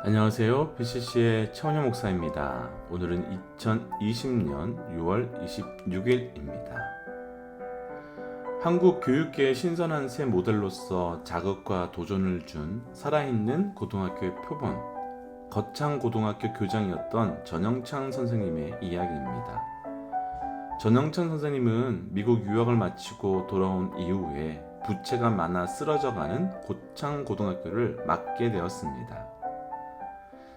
안녕하세요. BCC의 최원효 목사입니다. 오늘은 2020년 6월 26일입니다. 한국 교육계의 신선한 새 모델로서 자극과 도전을 준 살아있는 고등학교의 표본, 거창고등학교 교장이었던 전영창 선생님의 이야기입니다. 전영창 선생님은 미국 유학을 마치고 돌아온 이후에 부채가 많아 쓰러져가는 고창고등학교를 맡게 되었습니다.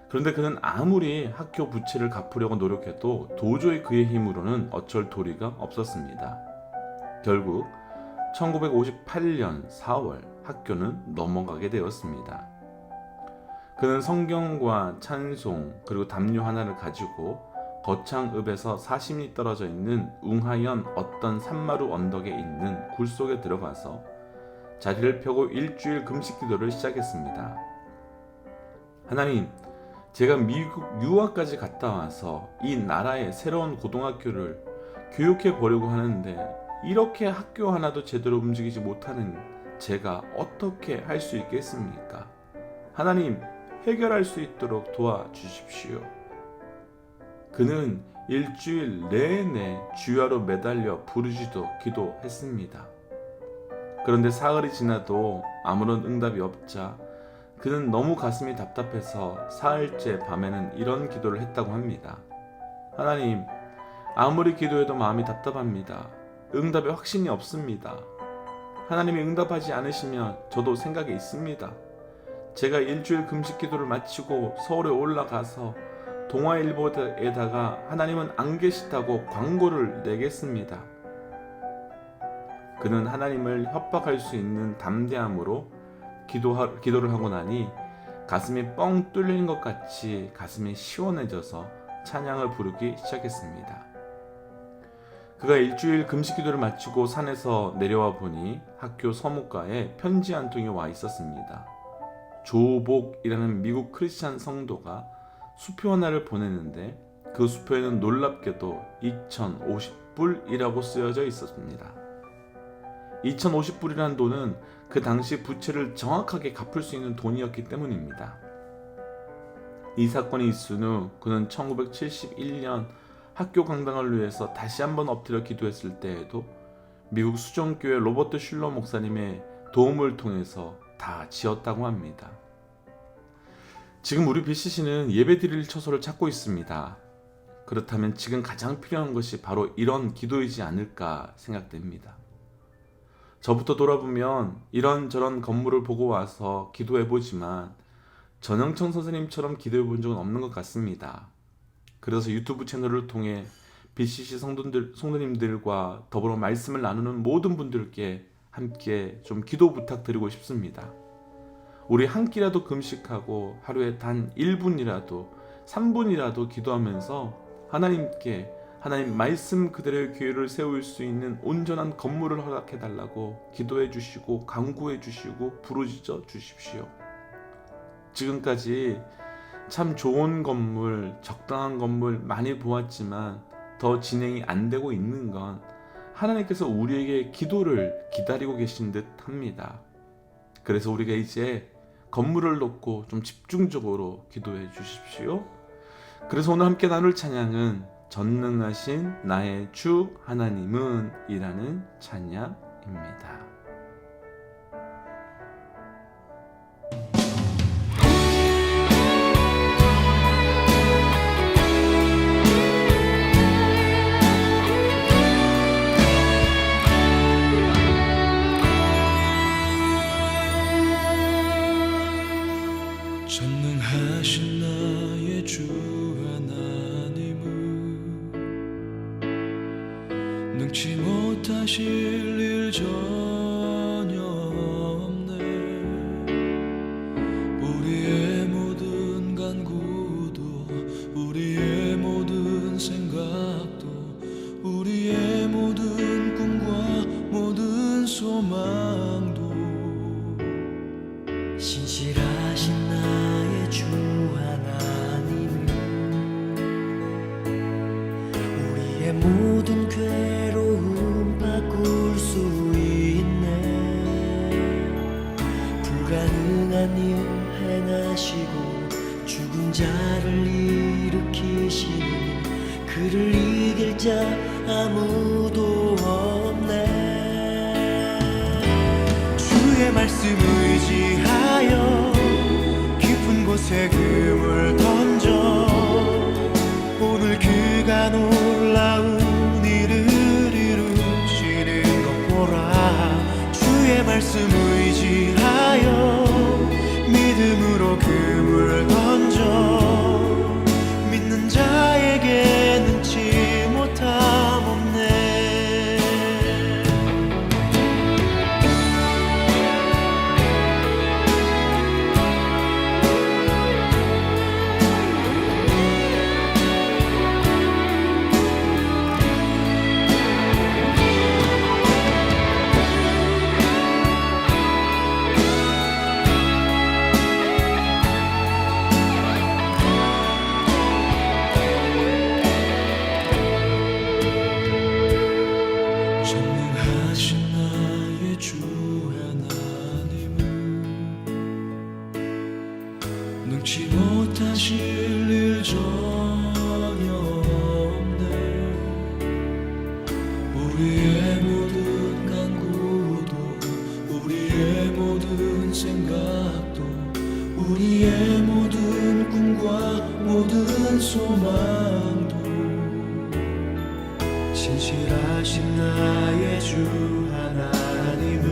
그런데 그는 아무리 학교 부채를 갚으려고 노력해도 도저히 그의 힘으로는 어쩔 도리가 없었습니다. 결국 1958년 4월 학교는 넘어가게 되었습니다. 그는 성경과 찬송 그리고 담요 하나를 가지고 거창읍에서 40리 떨어져 있는 웅하연 어떤 산마루 언덕에 있는 굴 속에 들어가서 자리를 펴고 일주일 금식 기도를 시작했습니다. 하나님, 제가 미국 유학까지 갔다 와서 이 나라의 새로운 고등학교를 교육해 보려고 하는데 이렇게 학교 하나도 제대로 움직이지 못하는 제가 어떻게 할 수 있겠습니까? 하나님, 해결할 수 있도록 도와주십시오. 그는 일주일 내내 주야로 매달려 부르짖어 기도했습니다. 그런데 사흘이 지나도 아무런 응답이 없자 그는 너무 가슴이 답답해서 사흘째 밤에는 이런 기도를 했다고 합니다. 하나님, 아무리 기도해도 마음이 답답합니다. 응답에 확신이 없습니다. 하나님이 응답하지 않으시면 저도 생각이 있습니다. 제가 일주일 금식 기도를 마치고 서울에 올라가서 동아일보에다가 하나님은 안 계시다고 광고를 내겠습니다. 그는 하나님을 협박할 수 있는 담대함으로 기도를 하고 나니 가슴이 뻥 뚫린 것 같이 가슴이 시원해져서 찬양을 부르기 시작했습니다. 그가 일주일 금식 기도를 마치고 산에서 내려와 보니 학교 서무가에 편지 한 통이 와 있었습니다. 조복이라는 미국 크리스찬 성도가 수표 하나를 보냈는데 그 수표에는 놀랍게도 2050불이라고 쓰여져 있었습니다. 2050불이라는 돈은 그 당시 부채를 정확하게 갚을 수 있는 돈이었기 때문입니다. 이 사건이 있은 후 그는 1971년 학교 강당을 위해서 다시 한번 엎드려 기도했을 때에도 미국 수정교회 로버트 슐러 목사님의 도움을 통해서 다 지었다고 합니다. 지금 우리 BCC는 예배드릴 처소를 찾고 있습니다. 그렇다면 지금 가장 필요한 것이 바로 이런 기도이지 않을까 생각됩니다. 저부터 돌아보면 이런저런 건물을 보고 와서 기도해보지만 전영창 선생님처럼 기도해본 적은 없는 것 같습니다. 그래서 유튜브 채널을 통해 BCC 성도님들과 더불어 말씀을 나누는 모든 분들께 함께 좀 기도 부탁드리고 싶습니다. 우리 한 끼라도 금식하고 하루에 단 1분이라도 3분이라도 기도하면서 하나님 말씀 그대로의 교회를 세울 수 있는 온전한 건물을 허락해달라고 기도해 주시고 간구해 주시고 부르짖어 주십시오. 지금까지 참 좋은 건물, 적당한 건물 많이 보았지만 더 진행이 안 되고 있는 건 하나님께서 우리에게 기도를 기다리고 계신 듯 합니다. 그래서 우리가 이제 건물을 놓고 좀 집중적으로 기도해 주십시오. 그래서 오늘 함께 나눌 찬양은 전능하신 나의 주 하나님은 이라는 찬양입니다. 전능하신 나의 주 하나님은 능치 못하실 일 전혀 없네. 우리의 모든 간구도 우리의 모든 생각도 우리의 모든 꿈과 모든 소망도 신실하신 나의 주 하나님은 우리의 모든 괴로움 바꿀 수 있네. 불가능한 일 행하시고 주 죽은 자를 일으키시니 그를 이길 자 아무도 없네. 주의 말씀 의지하여 깊은 곳에 금을 던져 오늘 그가 놀라운 일을 이루시는 것 보라. 주의 말씀 의지하여 믿음으로 금을 던져 믿는 자에게 능치 못함 없네. 전능하신 나의 주 하나님은 능치 못하실 일 전혀 없네. 우리의 모든 간구도 우리의 모든 생각도 우리의 모든 꿈과 모든 소망도 신실하신 나의 주 하나님은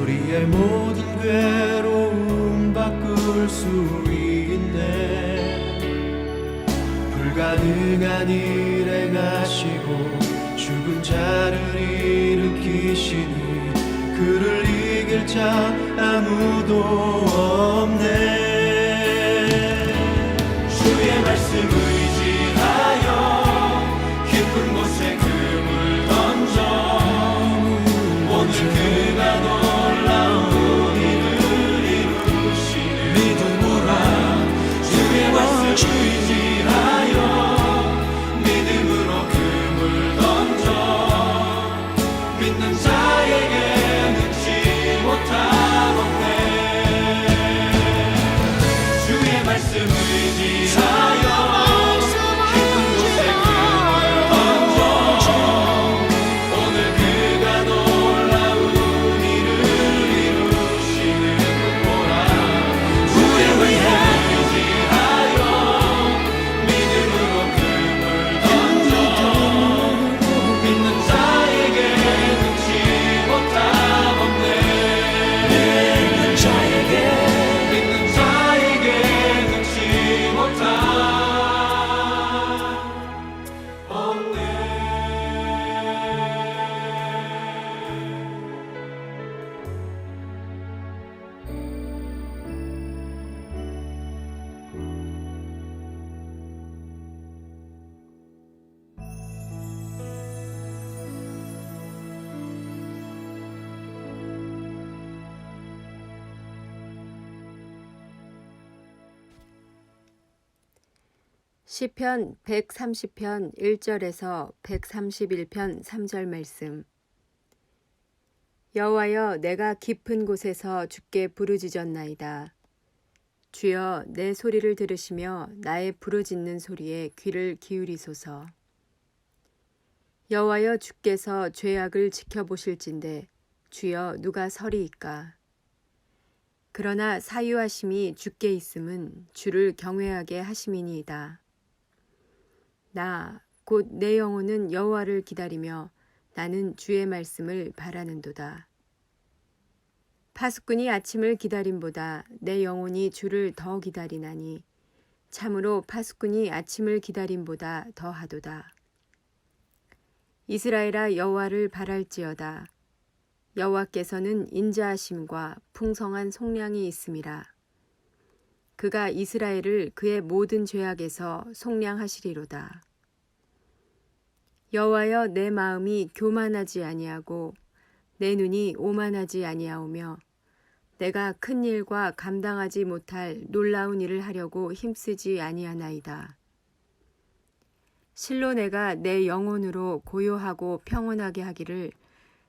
우리의 모든 괴로움 바꿀 수 있네. 불가능한 일 행하시고 죽은 자를 일으키시니 그를 이길 자 아무도 없네. 주의 말씀 의지하여 깊은 곳에 금을 던져 오늘 그가 놀라운 일을 이루시는 믿음으로 주의 말씀 의지하여 믿음으로 금을 던져 믿는 자에게 능치 못함 없네. 주의 말씀 의지하여 시편 130편 1절에서 131편 3절 말씀. 여호와여, 내가 깊은 곳에서 주께 부르짖었나이다. 주여, 내 소리를 들으시며 나의 부르짖는 소리에 귀를 기울이소서. 여호와여, 주께서 죄악을 지켜보실진대 주여 누가 서리이까. 그러나 사유하심이 주께 있음은 주를 경외하게 하심이니이다. 나 곧 내 영혼은 여호와를 기다리며 나는 주의 말씀을 바라는도다. 파수꾼이 아침을 기다림보다 내 영혼이 주를 더 기다리나니 참으로 파수꾼이 아침을 기다림보다 더하도다. 이스라엘아, 여호와를 바랄지어다. 여호와께서는 인자하심과 풍성한 속량이 있음이라. 그가 이스라엘을 그의 모든 죄악에서 속량하시리로다. 여호와여, 내 마음이 교만하지 아니하고 내 눈이 오만하지 아니하오며 내가 큰 일과 감당하지 못할 놀라운 일을 하려고 힘쓰지 아니하나이다. 실로 내가 내 영혼으로 고요하고 평온하게 하기를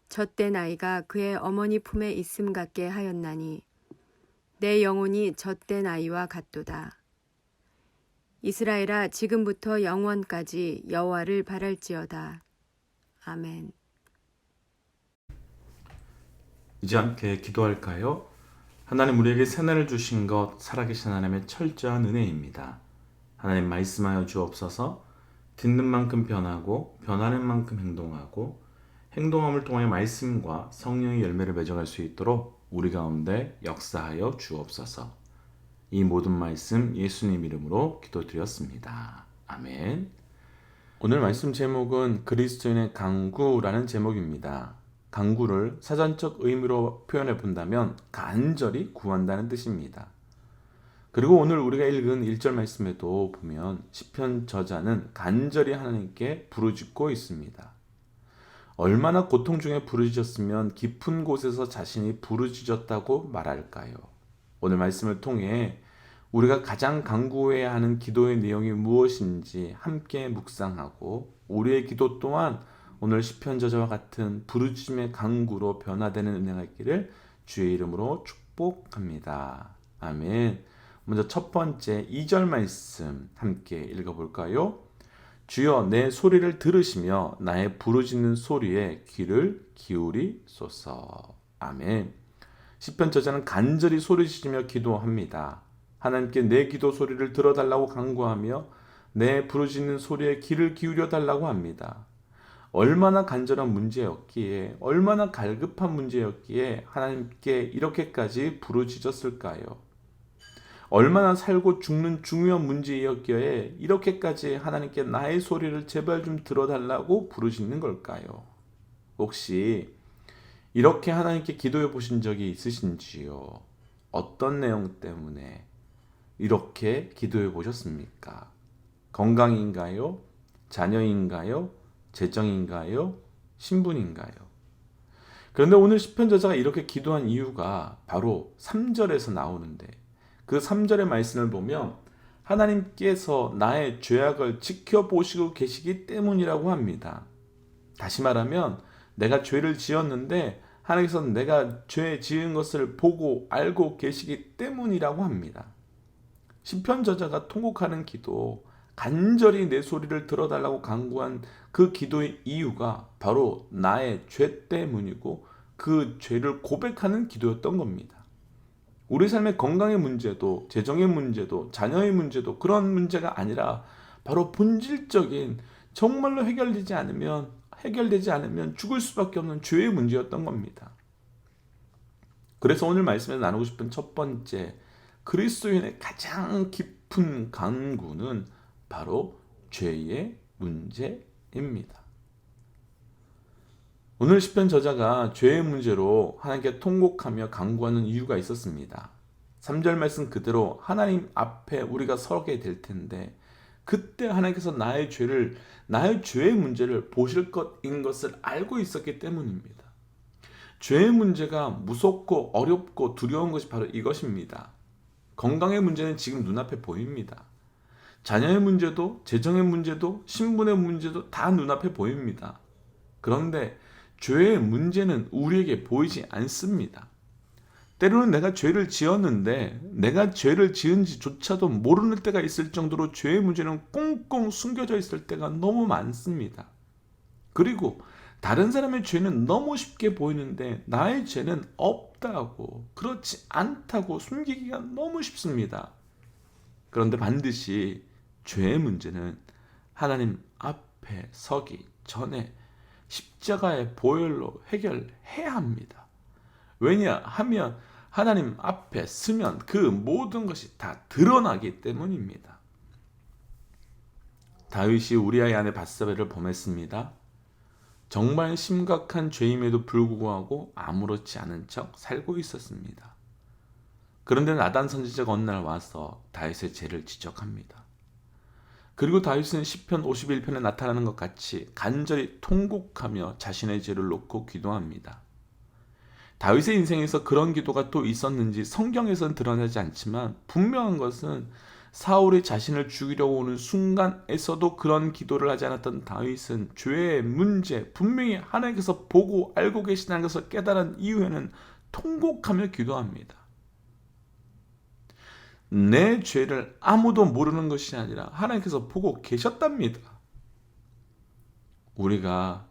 젖된 아이가 그의 어머니 품에 있음 같게 하였나니 내 영혼이 젖된 아이와 같도다. 이스라엘아, 지금부터 영원까지 여호와를 바랄지어다. 아멘. 이제 함께 기도할까요? 하나님, 우리에게 새날을 주신 것 살아계신 하나님의 철저한 은혜입니다. 하나님, 말씀하여 주옵소서. 듣는 만큼 변하고 변하는 만큼 행동하고 행동함을 통하여 말씀과 성령의 열매를 맺어갈 수 있도록 우리 가운데 역사하여 주옵소서. 이 모든 말씀 예수님 이름으로 기도드렸습니다. 아멘. 오늘 말씀 제목은 그리스도인의 강구라는 제목입니다. 강구를 사전적 의미로 표현해 본다면 간절히 구한다는 뜻입니다. 그리고 오늘 우리가 읽은 1절 말씀에도 보면 시편 저자는 간절히 하나님께 부르짖고 있습니다. 얼마나 고통 중에 부르짖었으면 깊은 곳에서 자신이 부르짖었다고 말할까요? 오늘 말씀을 통해 우리가 가장 간구해야 하는 기도의 내용이 무엇인지 함께 묵상하고 우리의 기도 또한 오늘 시편 저자와 같은 부르짖음의 간구로 변화되는 은혜가 있기를 주의 이름으로 축복합니다. 아멘. 먼저 첫 번째 2절 말씀 함께 읽어볼까요? 주여 내 소리를 들으시며 나의 부르짖는 소리에 귀를 기울이소서. 아멘. 시편 저자는 간절히 소리지르며 기도합니다. 하나님께 내 기도 소리를 들어달라고 간구하며 내 부르짖는 소리에 귀를 기울여 달라고 합니다. 얼마나 간절한 문제였기에, 얼마나 갈급한 문제였기에 하나님께 이렇게까지 부르짖었을까요? 얼마나 살고 죽는 중요한 문제였기에 이렇게까지 하나님께 나의 소리를 제발 좀 들어달라고 부르짖는 걸까요? 혹시 이렇게 하나님께 기도해 보신 적이 있으신지요? 어떤 내용 때문에 이렇게 기도해 보셨습니까? 건강인가요? 자녀인가요? 재정인가요? 신분인가요? 그런데 오늘 시편 저자가 이렇게 기도한 이유가 바로 3절에서 나오는데 그 3절의 말씀을 보면 하나님께서 나의 죄악을 지켜보시고 계시기 때문이라고 합니다. 다시 말하면 내가 죄를 지었는데 하나님께서 내가 죄 지은 것을 보고 알고 계시기 때문이라고 합니다. 시편 저자가 통곡하는 기도, 간절히 내 소리를 들어달라고 간구한 그 기도의 이유가 바로 나의 죄 때문이고 그 죄를 고백하는 기도였던 겁니다. 우리 삶의 건강의 문제도, 재정의 문제도, 자녀의 문제도 그런 문제가 아니라 바로 본질적인 정말로 해결되지 않으면 죽을 수밖에 없는 죄의 문제였던 겁니다. 그래서 오늘 말씀에서 나누고 싶은 첫 번째 그리스도인의 가장 깊은 간구는 바로 죄의 문제입니다. 오늘 시편 저자가 죄의 문제로 하나님께 통곡하며 간구하는 이유가 있었습니다. 3절 말씀 그대로 하나님 앞에 우리가 서게 될 텐데 그때 하나님께서 나의 죄의 문제를 보실 것인 것을 알고 있었기 때문입니다. 죄의 문제가 무섭고 어렵고 두려운 것이 바로 이것입니다. 건강의 문제는 지금 눈앞에 보입니다. 자녀의 문제도, 재정의 문제도, 신분의 문제도 다 눈앞에 보입니다. 그런데 죄의 문제는 우리에게 보이지 않습니다. 때로는 내가 죄를 지었는데 내가 죄를 지은지조차도 모르는 때가 있을 정도로 죄의 문제는 꽁꽁 숨겨져 있을 때가 너무 많습니다. 그리고 다른 사람의 죄는 너무 쉽게 보이는데 나의 죄는 없다고, 그렇지 않다고 숨기기가 너무 쉽습니다. 그런데 반드시 죄의 문제는 하나님 앞에 서기 전에 십자가의 보혈로 해결해야 합니다. 왜냐하면 하나님 앞에 서면 그 모든 것이 다 드러나기 때문입니다. 다윗이 우리아의 아내 밧세바를 범했습니다. 정말 심각한 죄임에도 불구하고 아무렇지 않은 척 살고 있었습니다. 그런데 나단 선지자가 어느 날 와서 다윗의 죄를 지적합니다. 그리고 다윗은 시편 51편에 나타나는 것 같이 간절히 통곡하며 자신의 죄를 놓고 기도합니다. 다윗의 인생에서 그런 기도가 또 있었는지 성경에서는 드러나지 않지만 분명한 것은 사울이 자신을 죽이려고 오는 순간에서도 그런 기도를 하지 않았던 다윗은 죄의 문제, 분명히 하나님께서 보고 알고 계시다는 것을 깨달은 이후에는 통곡하며 기도합니다. 내 죄를 아무도 모르는 것이 아니라 하나님께서 보고 계셨답니다. 우리가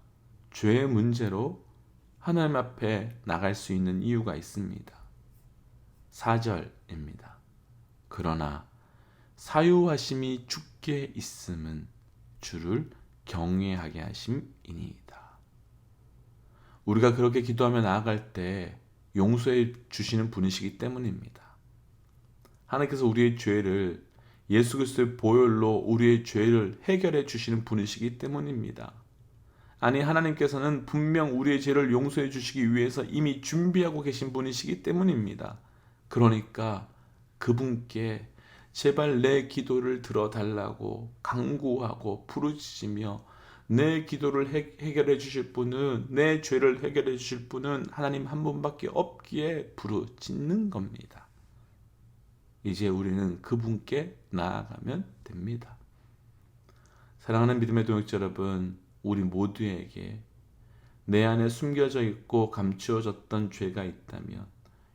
죄의 문제로 하나님 앞에 나갈 수 있는 이유가 있습니다. 4절입니다. 그러나 사유하심이 주께 있음은 주를 경외하게 하심이니이다. 우리가 그렇게 기도하며 나아갈 때 용서해 주시는 분이시기 때문입니다. 하나님께서 우리의 죄를 예수 그리스도의 보혈로 우리의 죄를 해결해 주시는 분이시기 때문입니다. 아니, 하나님께서는 분명 우리의 죄를 용서해 주시기 위해서 이미 준비하고 계신 분이시기 때문입니다. 그러니까 그분께 제발 내 기도를 들어달라고 간구하고 부르짖으며 내 기도를 해결해 주실 분은, 내 죄를 해결해 주실 분은 하나님 한 분밖에 없기에 부르짖는 겁니다. 이제 우리는 그분께 나아가면 됩니다. 사랑하는 믿음의 동역자 여러분, 우리 모두에게 내 안에 숨겨져 있고 감추어졌던 죄가 있다면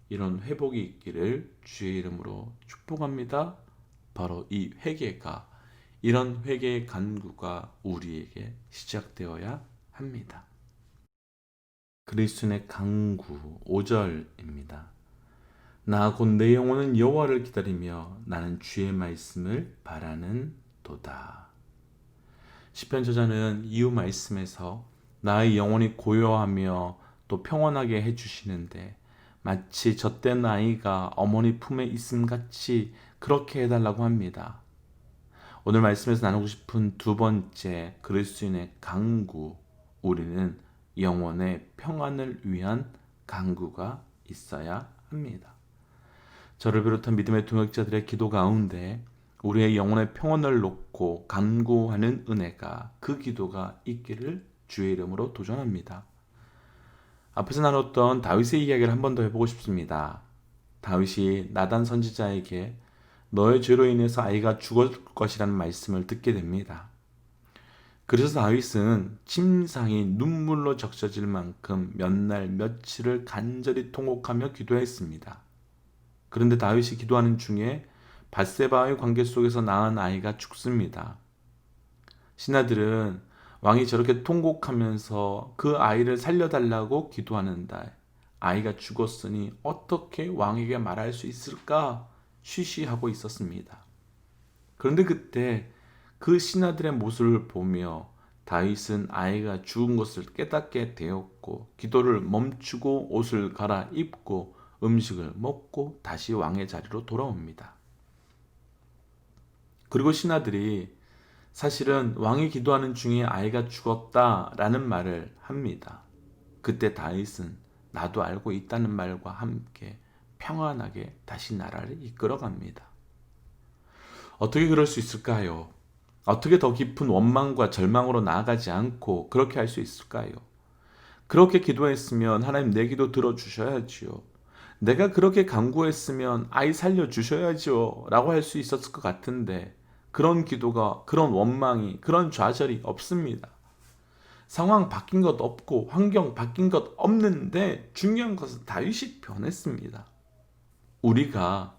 이런 회복이 있기를 주의 이름으로 축복합니다. 바로 이 회개가, 이런 회개의 간구가 우리에게 시작되어야 합니다. 그리스도의 간구 5절입니다. 나 곧 내 영혼은 여호와를 기다리며 나는 주의 말씀을 바라는 도다. 시편 저자는 이후 말씀에서 나의 영혼이 고요하며 또 평온하게 해주시는데 마치 젖된 아이가 어머니 품에 있음같이 그렇게 해달라고 합니다. 오늘 말씀에서 나누고 싶은 두 번째 그리스도인의 간구, 우리는 영혼의 평안을 위한 간구가 있어야 합니다. 저를 비롯한 믿음의 동역자들의 기도 가운데 우리의 영혼의 평안을 놓고 간구하는 은혜가, 그 기도가 있기를 주의 이름으로 도전합니다. 앞에서 나눴던 다윗의 이야기를 한 번 더 해보고 싶습니다. 다윗이 나단 선지자에게 너의 죄로 인해서 아이가 죽을 것이라는 말씀을 듣게 됩니다. 그래서 다윗은 침상이 눈물로 적셔질 만큼 몇 날 며칠을 간절히 통곡하며 기도했습니다. 그런데 다윗이 기도하는 중에 밧세바와의 관계 속에서 낳은 아이가 죽습니다. 신하들은 왕이 저렇게 통곡하면서 그 아이를 살려달라고 기도하는데 아이가 죽었으니 어떻게 왕에게 말할 수 있을까 쉬쉬하고 있었습니다. 그런데 그때 그 신하들의 모습을 보며 다윗은 아이가 죽은 것을 깨닫게 되었고 기도를 멈추고 옷을 갈아입고 음식을 먹고 다시 왕의 자리로 돌아옵니다. 그리고 신하들이 사실은 왕이 기도하는 중에 아이가 죽었다라는 말을 합니다. 그때 다윗은 나도 알고 있다는 말과 함께 평안하게 다시 나라를 이끌어갑니다. 어떻게 그럴 수 있을까요? 어떻게 더 깊은 원망과 절망으로 나아가지 않고 그렇게 할 수 있을까요? 그렇게 기도했으면 하나님 내 기도 들어주셔야지요. 내가 그렇게 간구했으면 아이 살려주셔야지요 라고 할 수 있었을 것 같은데 그런 기도가, 그런 원망이, 그런 좌절이 없습니다. 상황 바뀐 것 없고 환경 바뀐 것 없는데 중요한 것은 다윗이 변했습니다. 우리가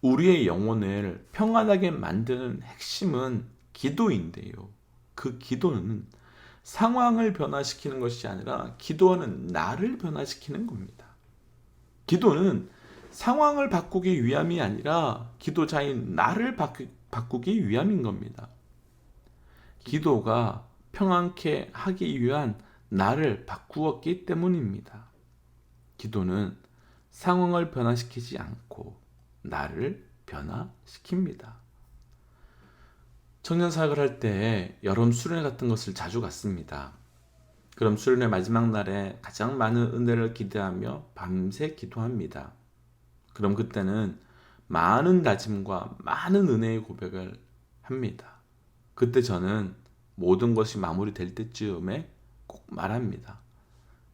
우리의 영혼을 평안하게 만드는 핵심은 기도인데요. 그 기도는 상황을 변화시키는 것이 아니라 기도하는 나를 변화시키는 겁니다. 기도는 상황을 바꾸기 위함이 아니라 기도자인 나를 바꾸기 위함인 겁니다. 기도가 평안케 하기 위한 나를 바꾸었기 때문입니다. 기도는 상황을 변화시키지 않고 나를 변화시킵니다. 청년 사역을 할 때 여름 수련회 같은 것을 자주 갔습니다. 그럼 수련회 마지막 날에 가장 많은 은혜를 기대하며 밤새 기도합니다. 그럼 그때는 많은 다짐과 많은 은혜의 고백을 합니다. 그때 저는 모든 것이 마무리될 때쯤에 꼭 말합니다.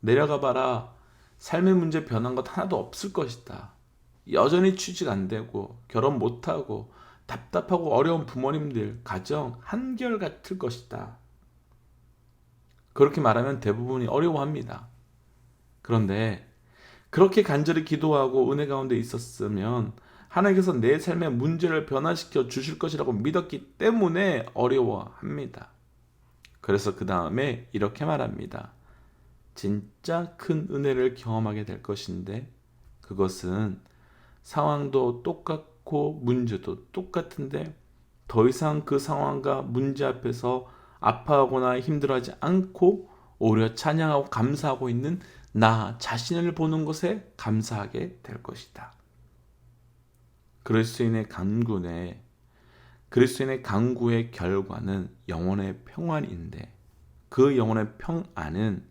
내려가 봐라. 삶의 문제 변한 것 하나도 없을 것이다. 여전히 취직 안 되고 결혼 못하고 답답하고 어려운 부모님들 가정 한결같을 것이다. 그렇게 말하면 대부분이 어려워합니다. 그런데 그렇게 간절히 기도하고 은혜 가운데 있었으면 하나님께서 내 삶의 문제를 변화시켜 주실 것이라고 믿었기 때문에 어려워합니다. 그래서 그 다음에 이렇게 말합니다. 진짜 큰 은혜를 경험하게 될 것인데 그것은 상황도 똑같고 문제도 똑같은데 더 이상 그 상황과 문제 앞에서 아파하거나 힘들어하지 않고 오히려 찬양하고 감사하고 있는 나 자신을 보는 것에 감사하게 될 것이다. 그리스도인의 간구의 결과는 영혼의 평안인데 그 영혼의 평안은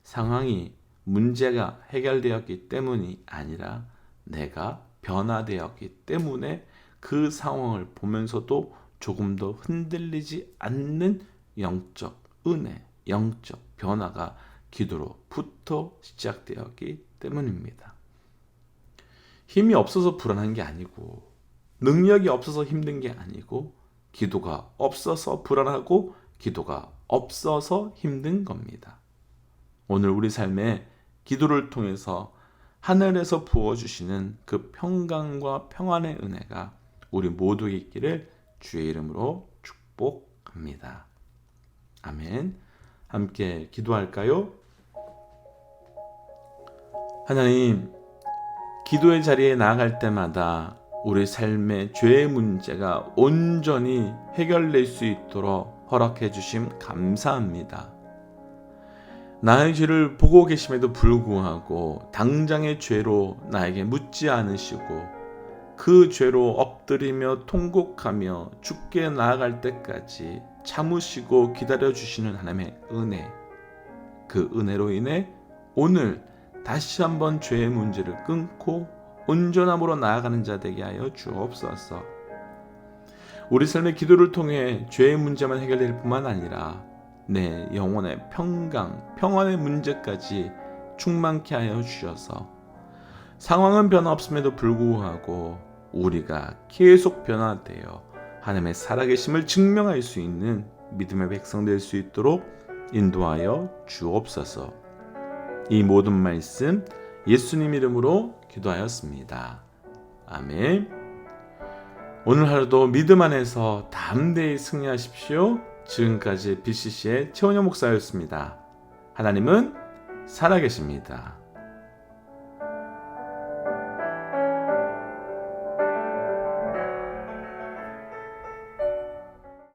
상황이 문제가 해결되었기 때문이 아니라 내가 변화되었기 때문에 그 상황을 보면서도 조금 더 흔들리지 않는 영적 은혜, 영적 변화가 기도로부터 시작되었기 때문입니다. 힘이 없어서 불안한 게 아니고 능력이 없어서 힘든 게 아니고 기도가 없어서 불안하고 기도가 없어서 힘든 겁니다. 오늘 우리 삶에 기도를 통해서 하늘에서 부어주시는 그 평강과 평안의 은혜가 우리 모두에게 있기를 주의 이름으로 축복합니다. 아멘. 함께 기도할까요? 하나님, 기도의 자리에 나아갈 때마다 우리 삶의 죄의 문제가 온전히 해결될 수 있도록 허락해 주심 감사합니다. 나의 죄를 보고 계심에도 불구하고 당장의 죄로 나에게 묻지 않으시고 그 죄로 엎드리며 통곡하며 죽게 나아갈 때까지 참으시고 기다려주시는 하나님의 은혜, 그 은혜로 인해 오늘 다시 한번 죄의 문제를 끊고 온전함으로 나아가는 자 되게 하여 주옵소서. 우리 삶의 기도를 통해 죄의 문제만 해결될 뿐만 아니라 내 영혼의 평안의 문제까지 충만케 하여 주셔서 상황은 변화 없음에도 불구하고 우리가 계속 변화되어 하나님의 살아계심을 증명할 수 있는 믿음의 백성 될 수 있도록 인도하여 주옵소서. 이 모든 말씀 예수님 이름으로 기도하였습니다. 아멘. 오늘 하루도 믿음 안에서 담대히 승리하십시오. 지금까지 BCC의 최원영 목사였습니다. 하나님은 살아계십니다.